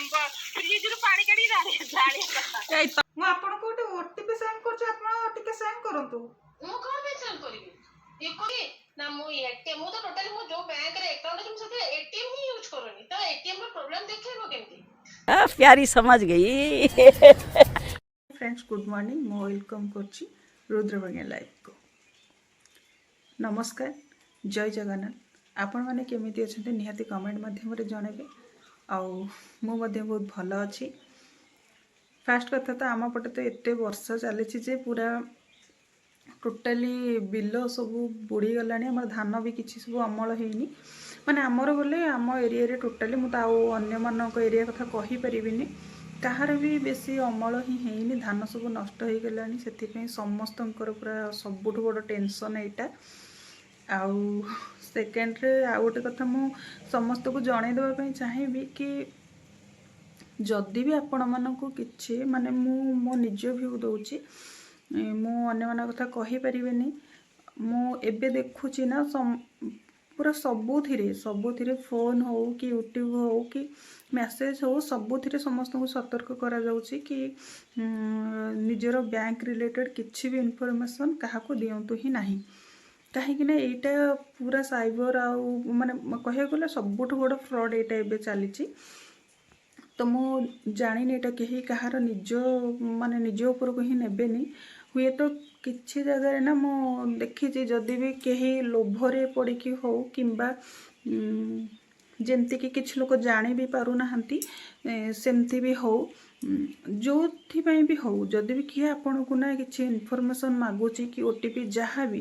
Fridge रु पानी काढी ढाळिया କଥା ମୁଁ ଆପଣଙ୍କୁ ଗୋଟେ ଓଟିପି ସେଣ୍ଡ କରୁଛି ଆପଣ ଟିକେ ସେଣ୍ଡ କରନ୍ତୁ ମୁଁ କଣ ପାଇଁ ସେଣ୍ଡ କରିବି ये कोई ना मु एटीएम मु तो टोटली मु जो बैंक रे अकाउंट ଅଛି ମୁଁ ସେଥିରେ एटीएम ही यूज करनी तो एटीएम रो प्रॉब्लम देखैबो केमती प्यारी समझ गई। फ्रेंड्स गुड मॉर्निंग मो वेलकम करछि रुद्रवाणी लाइव को नमस्कार जय जगन्नाथ आपण माने केमिति अछन्ते निहाती कमेंट माध्यम रे जणेबे आउ मु मध्ये बहुत भलो अछि फास्ट कथा तो आम पटे तो एते वर्षा चली जे पूरा टोटाली बिल सब बुड़ी गलानी आम धान भी किसी सब अमल होनी माने आमर बोले आम एरिया रे टोटाली मुझे अन्य मानक एरिया कथा कहि परिबिनी कहार भी बेसी अमल ही हेनी धान सब नष्ट हो गलानी से समस्तंकर पूरा सबुठ बड़ टेंशन एटा आउ सेकेंड रे आउ गोटे कथा मु समस्त को जणै देबा पई चाहिबी कि जदि भी आपण मानकु किछि माने मो निज व्यू दउची मु अन्य मान कथा कहि परिबेनी मु एबे देखुची ना पूरा सबुथिरे फोन हो कि यूट्यूब हो कि मेसेज हो सबुथिरे समस्त को सतर्क करा जाउची कि निजर बैंक रिलेटेड किछि भी इन्फॉर्मेशन काहा को दियंतु ही नाही कहीं ना एटा पूरा साइबर आउ माने कहिया गला सबुठ बड़ फ्रॉड एटा एबे चलीची तो मु जानी एटा कहीं कहार निज माने निज ऊपर को ही नेबेनी हुए तो किछि जगह ना मु देखी जदि भी कहीं लोभरे पड़ी हो किंबा जेमती कि किछि लोक जानी भी पारु नाहंती सेमती भी हो जो भी हो जदि भी किए आपन को ना किछि इन्फॉर्मेशन मागुची कि ओटीपी जहाँ भी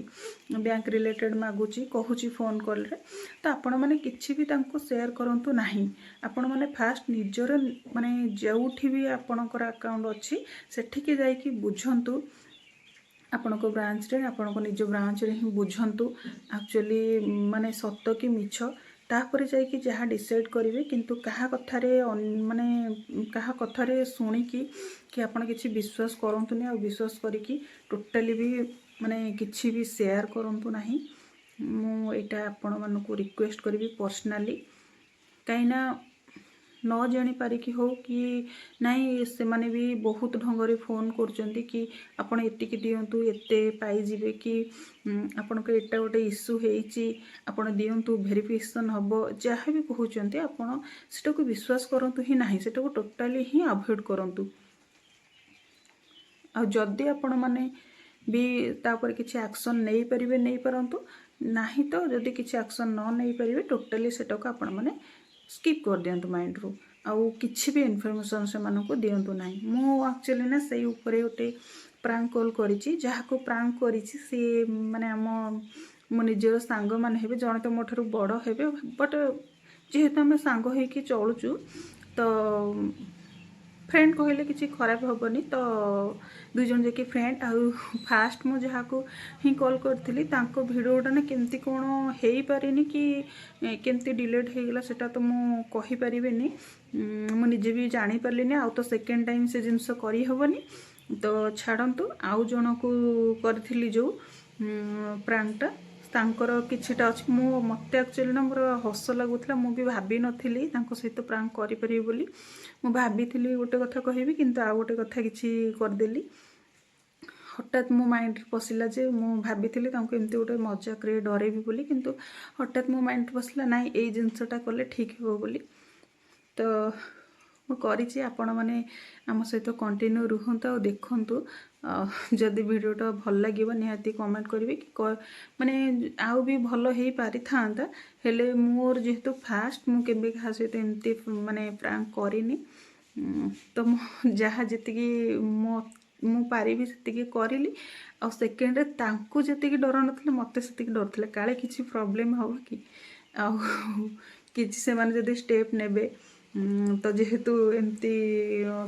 बैंक रिलेटेड मागुची कहूची फोन कॉल रे तो आपण माने किछि भी तांको शेयर करंतु नाही आपण माने फास्ट निजर माने जोठी भी आपणकर अकाउंट अच्छी सेठिके जाई कि बुझंतु आपण को ब्रांच रे आपण को निज ब्रांच रे ही बुझंतु एक्चुअली माने सत्य कि मिछ तापर जाई कि जहाँ डिसाइड करेंगे किंतु कहा कथारे माने कहा कथारे शुणी कि आपण किछि विश्वास करंतु आ विश्वास करिकी टोटाली भी माने किछि भी शेयर करंतु नाही मु एटा आपण मानको रिक्वेस्ट करिवि पर्सनली काइना न जानी पारिकी हो कि नाई से माने भी बहुत ढंगरे फोन करचंदी कि आपण एतिकी दियंतु एते पाई जिवे कि आपण के एटा गोटे इश्यू हेची आपण दियंतु वेरिफिकेशन हबो जहाँ भी कहउचंती आपण सेटा को विश्वास करंतु ही नाही सेटा को टोटाली ही अवॉइड करंतु आ जदि आपण माने भी तापर किछि एक्शन नै परिबे नै परंतु नाही तो जदि किछि एक्शन न नै परिबे टोटाली सेटा को आपण माने स्किप कर दियंतु माइंड रो आउ किछि भी इन्फॉर्मेशन से मानको दियंतु नाही मो एक्चुअली ना सेई ऊपर गोटे प्रांक कॉल करिछि जहा को प्रांक करिछि से माने हम मो निजर सांग माने हेबे जणे तो मोठरू बड़ हेबे बट जेहेतु आम सांग होइकी चलुचु तो फ्रेंड कहले किसी खराब हेनी तो दुई जन जाकि फ्रेंड आउ फास्ट मु जहाँ को ही कॉल करी भिडियोटा ना केमती कौन हो पारे कि केमती डिलीट हो गला सेटा तो मु कहि परिबेनी मु निजे भी जानी पारलिनी आउ तो सेकेंड टाइम से जिनस करी हबनी तो छाड़ंतु आउ जन को करथिली जो प्रांकटा तांकर किछिटा अछि मु मते एक्चुअली ना मोर हस लागुथला मु भी भाबी नथिली तांको सहित प्रांक करि परिबे बोली मु भाबीथिली गोटे कथा कहबी किंतु आ गोटे कथा किछि करदेली हठात मो माइंड पशिला जे मु भाबीथिली तांको एमती गोटे मजाक रे डरेबी बोली किंतु हठात मो माइंड पशिला नाइ एई जिंसटा कले ठीक हेबो बोली तो मु करिछि आपण माने आम सहित कंटिन्यू रुहंतु आ देखंतु जदि वीडियोटा भल लगे निहाती कमेंट करेंगे कि माने आउ भी भल हो पारि था हेले मोर जेहेतु फास्ट मु केबे कहा सहित एमती माने प्रांक करिनी तो जहाँ जी मु पारि से करिली आ सेकेंड तांकु जी डर ना मत से डर था काले किसी प्रॉब्लम हम कि आउ कि से माने जदि स्टेप नेबे तो जेहेतु एमती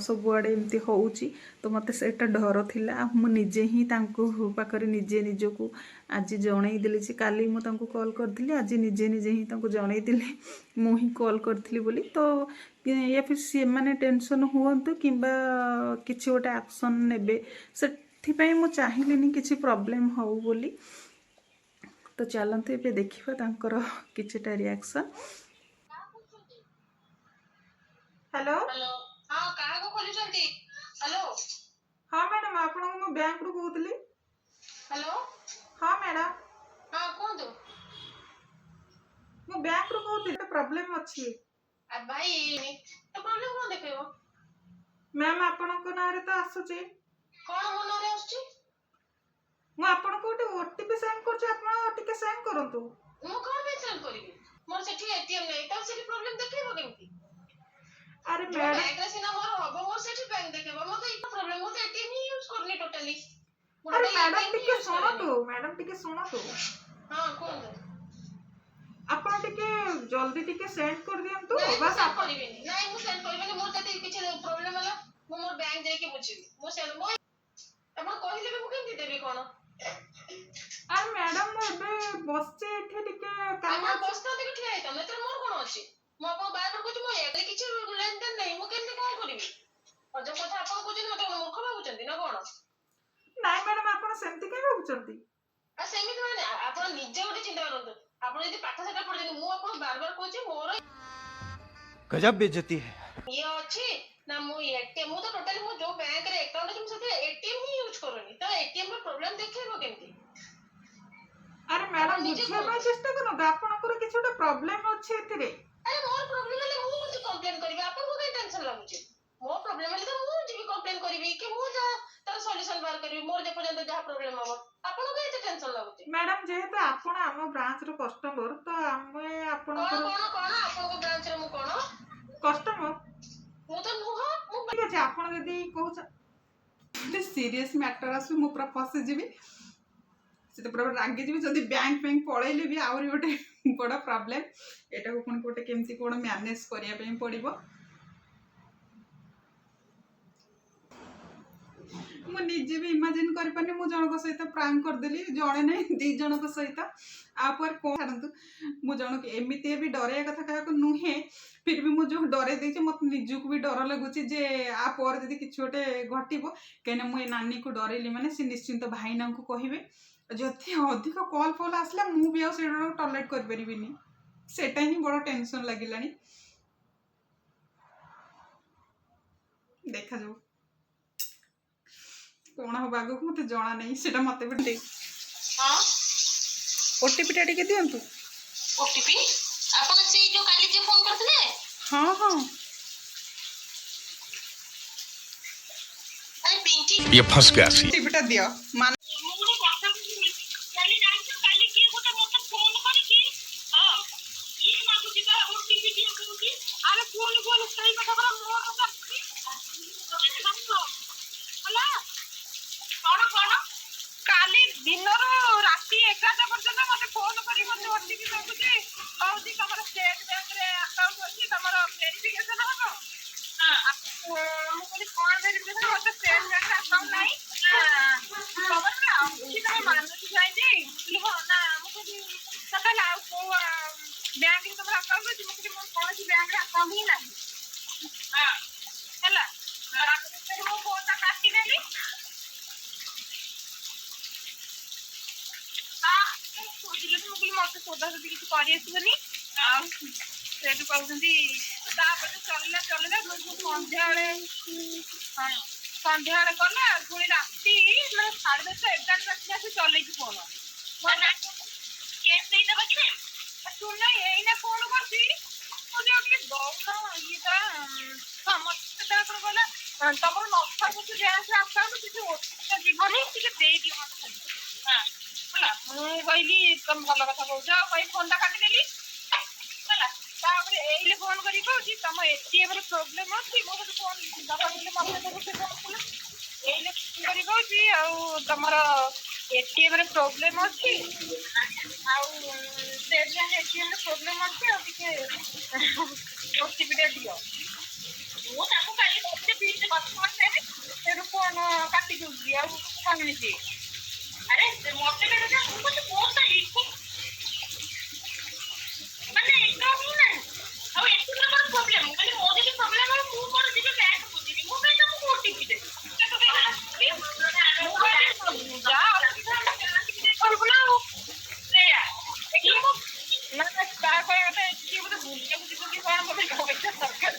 सबुआड़े एमती होउची तो मत सेटा डर थिला मु निजे ही तांको पाखरे निजे निजको आज जणई देली जे काली मु तांको कॉल करथिली आज निजे निजे ही तांको जणई देली मु ही कॉल करथिली बोली तो या फिर से माने टेंशन हुअंतु किंबा किछि गोटे एक्शन नेबे सेथि पई मु चाहिलिनी किछि प्रॉब्लम हो बोली तो चलंतु एबे देखिबा तांकर किछिटा रिएक्शन। हेलो हेलो हाँ काहाको खोलुचंती हेलो हाँ मैडम आपन को बैंक रु कहतली हेलो हाँ मैडम हाँ कोंदो मो बैंक रु कहतली प्रॉब्लम अछि आ भाई तो प्रॉब्लम कोन देखैबो मैम आपन को नारे तो आसुची कोन मो नरे आछी मो आपन को ओटीपी सेंड करछ आपन टिके सेंड करंतु मो कोन पे सेंड करबी मोर सेठी एटीएम नै त सेठी प्रॉब्लम देखैबो केमती अरे जो मैडम बैंक रे सिना मोर हबो मोर सेठी बैंक देखैबो मो तो इतना प्रॉब्लम मो तो एटीएम ही यूज करनी टोटली अरे मैडम टिके सुनतु हां कोंदो आपन टिके जल्दी टिके सेंड कर दियंतु बस बस आप आपन करिवेनी नहीं मु सेंड करिवेनी मोर जति किछ प्रॉब्लम होला मु मोर बैंक जाई के बुझिबी मो सेंड मो अपन कहिले भी मु केमती देबी कोन अरे मैडम मो एबे बसचे एठी टिके काम आपण बसता देखि ठिया हेता नतर मोर कोन अछि मो अपन बाय पर कहू मो एबे किछ लेन देन नहीं मु केमती कोन करिवि और जो কথা आपण कहू मते मूर्ख भाबुचंती ना कोन नाइ मैडम आपन सेमति के भाबुचंती आ सेमिति माने आपण निजे गोटे चिंता करंतु आपण यदि पाठ साठ पढजनी मु आपण बार बार कहू मोर गजब बेइज्जती है। ये अछि ना मु एटीएम मु तो टोटली मु जो बैंक रे अकाउंट अछि मु सते एटीएम ही यूज करनी तो एटीएम रो प्रॉब्लम देखैबो केमती अरे मैडम बुझिया ପାଇଁ ଚେଷ୍ଟା କରନ୍ତୁ ଆପଣଙ୍କର କିଛି ଗୋଟେ ପ୍ରୋବ୍ଲେମ ଅଛି ଏଥିରେ अरे मोर प्रॉब्लम है मु कुछ कंप्लेन करबी आपन को कई टेंशन लागुची मो प्रॉब्लम है तो मु जी कंप्लेन करबी कि मु जा तार सॉल्यूशन बार करबी मोर जे पर्यंत जहा प्रॉब्लम हो आपन को कई टेंशन लागुची मैडम जेहेतु आपण ଆମ ବ୍ରାଞ୍ଚ ର କଷ୍ଟମର ତ ଆମେ कोन ଆପଣଙ୍କର कोन कोन आपन को ब्रांच रे मु कोन କଷ୍ଟମର मु तो नुह मु ठीक ଅଛି ଆପଣ ଯଦି କହୁଛ सीरियस मैटर आसु मु पूरा फसी जीवी से तो पूरा रागी जीवी जदी बैंक बैंक पळैले भी आउरी गोटे बड़ा प्रॉब्लम एटा को कोन कोटे केमसी कोन मैनेज करिया पे पड़िबो मु निजे भी इमेजिन कर पानी मु जनक सहित प्रांक कर देली जणे नै दी जनक सहित आ पर को छाडंतु मु जनक एमिते भी डरे कथा कहा को नुहे फिर भी मु जो डरे देछि मत निजु को भी डर लागुची जे आ पर जदी किछ गोटे घटिबो केने मु ए नानी को डरेली माने से निश्चिंत भाईना को कहिबे जति अधिक कॉल फॉल आसला मु भी आ सेडो टॉलरेट कर परिबिनी सेटा ही बड़ा टेंशन लागिलानी देखा जाऊ कौन हो बागो को मते जणा नै सेटा मते भी दे हां ओटीपी टा टिके दियंतु ओटीपी आपन से जो काली जे फोन करथले हां हां अरे पिंकी ये फंस गया सी। ओटीपी टा दियो मान मुझे কথা কালি জানছো কালি কি গোটা মতে ফোন করিকি হ্যাঁ ই মাগু দিবা ওটিপি দিয়ে কইছি আরে ফোন বল সেই কথা বড় মোর কথা হলা কোন কোন কালি দিনর রাতি 11টা পর্যন্ত মতে ফোন করি মতে ওটিপি কইছি হউদি তোমার স্টেট ব্যাংক রে অ্যাকাউন্ট আছে তোমার ভেরিফিকেশন হবো হ্যাঁ মু কইছি কোন ভেরিফিকেশন মতে স্টেট ব্যাংক রে অ্যাকাউন্ট নাই খবর না কি তুমি মানুষ যাইনি লিখো না মু কইছি সকাল আউ কো ব্যাংক রে তোমার অ্যাকাউন্ট আছে মু কইছি মো কোন ব্যাংক রে অ্যাকাউন্ট হি নাই হ্যাঁ ହେଲା ରାତି ମୁଁ ଫୋନଟା କାଟିଦେଲି କହୁଥିଲେ ମୁଁ କହିଲି ମତେ ସୋଦା ସୋଦି କିଛି କରି ଆସିବନି ଆଉ ସେଠୁ କହୁଛନ୍ତି ତାପରେ ଚଳିଲା ମୁଁ ସନ୍ଧ୍ୟାବେଳେ ହଁ ସନ୍ଧ୍ୟାବେଳେ କଲା ପୁଣି ରାତି ମାନେ 10:30 11 ରାତି ଆସି ଚଲେଇଛି ଫୋନ କେସ୍ ଦେଇଦେବା କି ଶୁଣ ଏଇନା ଫୋନ କରୁଛି ଟିକେ ଦଉନ ଇଏଟା ସମସ୍ତେ କଣ କହିଲା ତମର ନଥା କିଛି ବ୍ୟାଙ୍କ ଆକାଉଣ୍ଟ କିଛି ଓଟିପି ଯିବନି ଟିକେ ଦେଇଦିଅ ମତେ ଖାଲି ହଁ ହେଲା ମୁଁ କହିଲି ତମେ ଭଲ କଥା କହୁଛ ଆଉ କହି ଫୋନଟା କାଟିଦେଲି ହେଲା ତାପରେ ଏଇଲେ ଫୋନ କରି କହୁଛି ତମ ଏଟିଏମ୍ ରେ ପ୍ରୋବ୍ଲେମ ଅଛି ମୋ ସହିତ ଫୋନ ଦବାଥିଲେ ମତେ ଦେବୁ ସେ ଫୋନ କଲେ ଏଇଲେ ଫୋନ କରି କହୁଛି ଆଉ ତମର ଏଟିଏମ୍ ରେ ପ୍ରୋବ୍ଲେମ ଅଛି ଆଉ ଷ୍ଟେଟ୍ ବ୍ୟାଙ୍କ ଏଟିଏମ୍ ରେ ପ୍ରୋବ୍ଲେମ ଅଛି ଆଉ ଟିକେ ଓଟିପି ଟା ଦିଅ ମୁଁ ତାକୁ କାଲି ଗୋଟେ ପିସ୍ କଥା କହିଲି ସେଠୁ ଫୋନ କାଟି ଦଉଛି ଆଉ କମିଛି ଆରେ ମତେ ବି ମୁଁ କହୁଛି ମୋର ତ ଇକୁ ମାନେ ଏକା ହିଁ ନାହିଁ ଆଉ ଏଠି କଣ ପ୍ରୋବ୍ଲେମ ମାନେ ମୋ ଯଦି ପ୍ରୋବ୍ଲେମ ହବ ମୁଁ କଣ ଯିବି ବ୍ୟାଙ୍କ ବୁଝିବି ମୁଁ କାଇଁ ତମକୁ ଓଟିପି ଦେବି ଯା କରିବୁ ନା ଆଉ ସେଇଆ ନା ତା କହିବା କଥା ଏଠି ବୋଧେ ବୁଲିବାକୁ ଯିବୁ କି କଣ ବୋଧେ ପଇସା ଦରକାର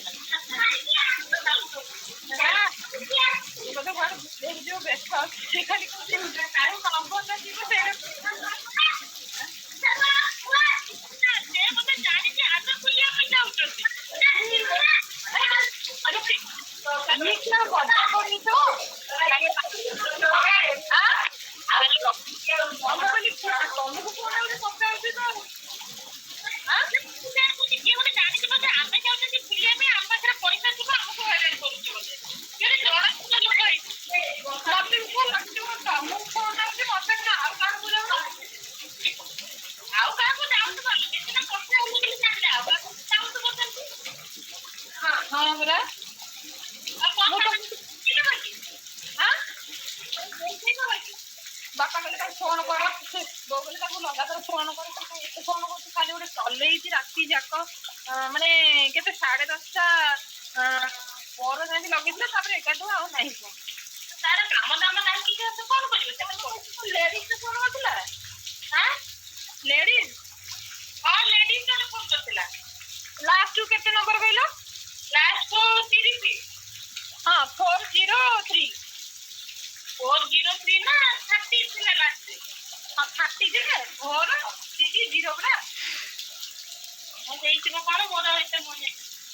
हाँ बरा बापा कहले फोन कर बोल कहले लगातार फोन कर फोन कर खाली गोटे चलेई राति जाक माने केते 10:30 पर जाके लगे 11 आ नहीं फोन तार काम दाम नहीं कि कौन करिवे लेडीज से फोन करथिला हां लेडीज और लेडीज ने फोन करथिला लास्ट टू केते नंबर कहलो लास्ट को 30 हां 403 403 ना 30 थिला लास्ट हां 30 जे 430 बरा मैं देइछि को कोन मोर एते मन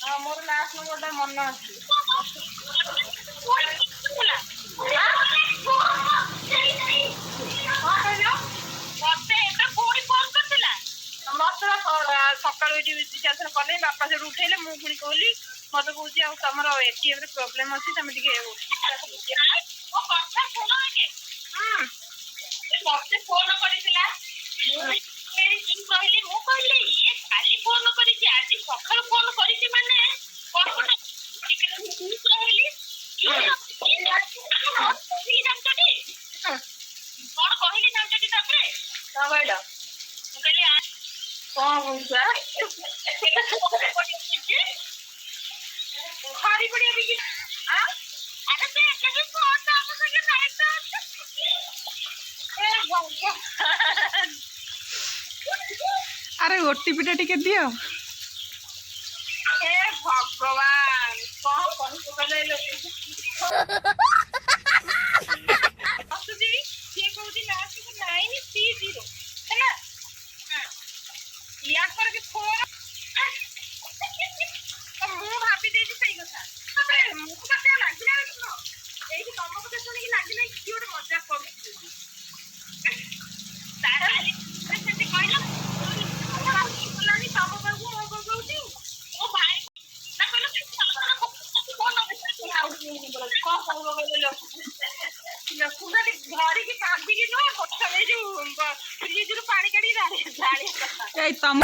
हां मोर लास्ट नंबर दा मन अछि सकालू ये विचार कले बापा से उठेले मु पुणी कहली मत कौन तुम एटीएम प्रोब्लेम अच्छी तुम मत फोन कहली मुझे ये खाली फोन कर सका फोन कर कौन कहली जानती खारी पड़ी अभी अरे से एक फोन आप संगे नाइट ए भगवान अरे ओटीपी टा टिके दियो ए भगवान कौन कहले लोग असुजी ये कहूती लास्ट को 930 है ना या करके फोन मु भाभी देजी सही कथा अबे मुको पता लागिला न एई तम को सुनी कि लागिला कि ओटे मजाक करछि तारा सेते कहला बोलानी तम को मो को कहउती ओ भाई ना कहलो फोन बोलो लखुना घरे की कांदी की न कथा में जो फ्रिज रो पानी काढी जाड़ी कथा ए तम